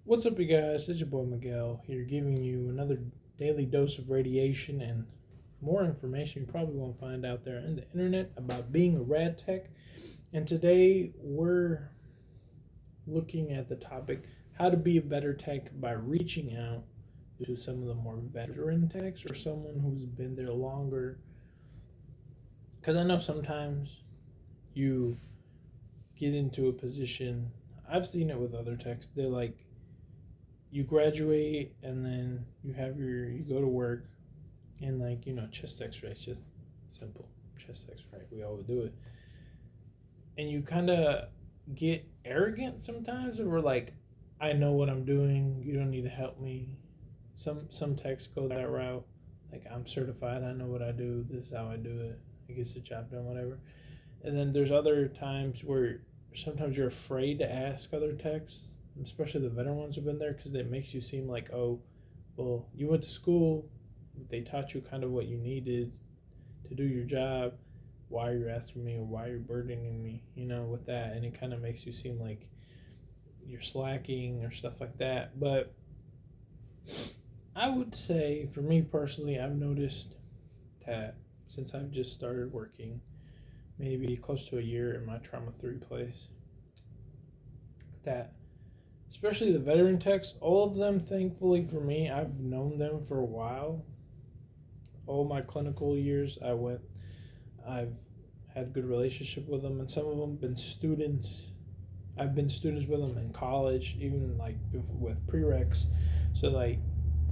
What's up, you guys? It's your boy Miguel here, giving you another daily dose of radiation and more information you probably won't find out there on the internet about being a rad tech. And today we're looking at the topic how to be a better tech by reaching out to some of the more veteran techs or someone who's been there longer. Because I know sometimes you get into a position, I've seen it with other techs, they're like, you graduate and then you go to work and chest x-ray, it's just simple chest x-ray, we always do it, and you kind of get arrogant sometimes, and we're like, I know what I'm doing, you don't need to help me. Some techs go that route, like, I'm certified, I know what I do, this is how I do it, it gets the job done, whatever. And then there's other times where sometimes you're afraid to ask other techs, especially the veteran ones who've been there, because it makes you seem like, oh, well, you went to school, they taught you kind of what you needed to do your job. Why are you asking me, or why are you burdening me, with that? And it kind of makes you seem like you're slacking or stuff like that. But I would say, for me personally, I've noticed that since I've just started working, maybe close to a year in my trauma 3 place, that especially the veteran techs, all of them, thankfully for me, I've known them for a while. All my clinical years, I've had a good relationship with them, and some of them been students. I've been students with them in college, even like with prereqs. So like,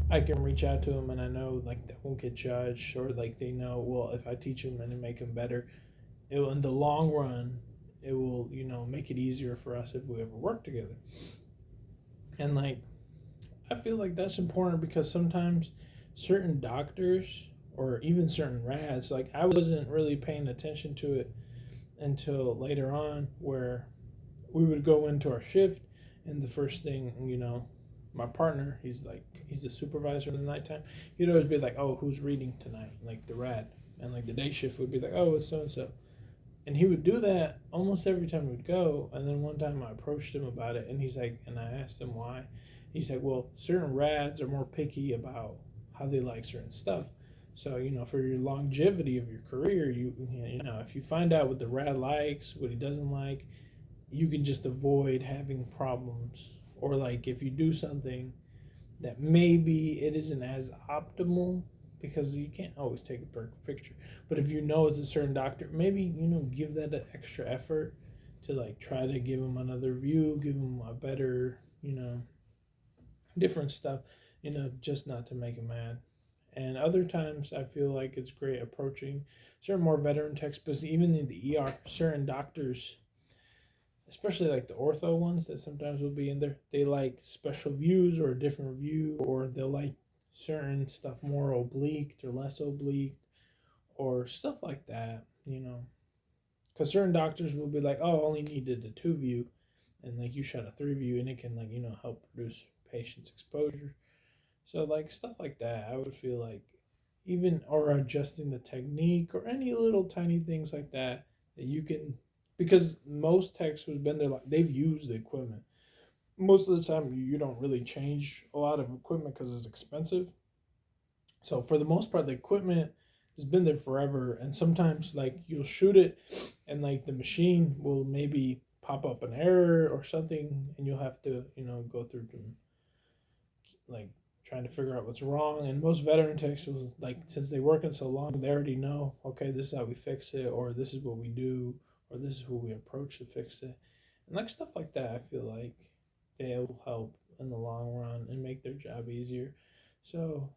I can reach out to them, and I know like they won't get judged, or like they know, well, if I teach them and make them better, it will, in the long run, it will make it easier for us if we ever work together. And like, I feel like that's important because sometimes certain doctors or even certain rads, like, I wasn't really paying attention to it until later on, where we would go into our shift, and the first thing, my partner, he's the supervisor in the nighttime, he'd always be like, oh, who's reading tonight, like the rad. And like the day shift would be like, oh, it's so and so. And he would do that almost every time we'd go. And then one time I approached him about it, and he's like, and I asked him why. He's like, well, certain rads are more picky about how they like certain stuff. So, for your longevity of your career, if you find out what the rad likes, what he doesn't like, you can just avoid having problems. Or like, if you do something that maybe it isn't as optimal, because you can't always take a perfect picture. But if it's a certain doctor, maybe give that an extra effort to like try to give them another view, give them a better, different stuff, just not to make them mad. And other times, I feel like it's great approaching certain more veteran techs, but even in the ER, certain doctors, especially like the ortho ones that sometimes will be in there, they like special views or a different view, or they'll like certain stuff more obliqued or less obliqued, or stuff like that, Because certain doctors will be like, oh, I only needed a 2 view, and like you shot a 3 view, and it can like, help reduce patients' exposure. So like stuff like that, I would feel like, even, or adjusting the technique or any little tiny things like that, that you can, because most techs who's been there, like, they've used the equipment. Most of the time, you don't really change a lot of equipment because it's expensive. So for the most part, the equipment has been there forever, and sometimes like you'll shoot it, and like the machine will maybe pop up an error or something, and you'll have to go through like trying to figure out what's wrong. And most veteran techs will, like, since they work in so long, they already know, okay, this is how we fix it, or this is what we do, or this is who we approach to fix it. And like stuff like that, I feel like they will help in the long run and make their job easier. So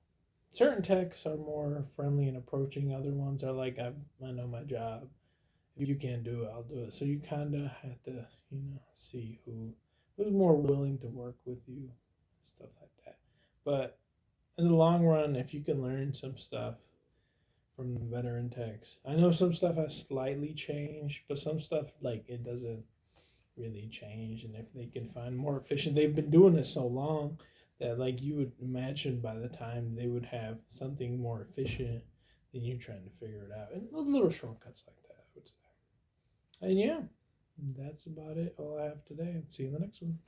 certain techs are more friendly and approaching. Other ones are like, I know my job. If you can't do it, I'll do it. So you kind of have to, see who's more willing to work with you, stuff like that. But in the long run, if you can learn some stuff from the veteran techs, I know some stuff has slightly changed, but some stuff, like, it doesn't really change. And if they can find more efficient, they've been doing this so long that, like, you would imagine by the time they would have something more efficient than you trying to figure it out. And little shortcuts like that, I would say. And yeah, that's about it. All I have today. See you in the next one.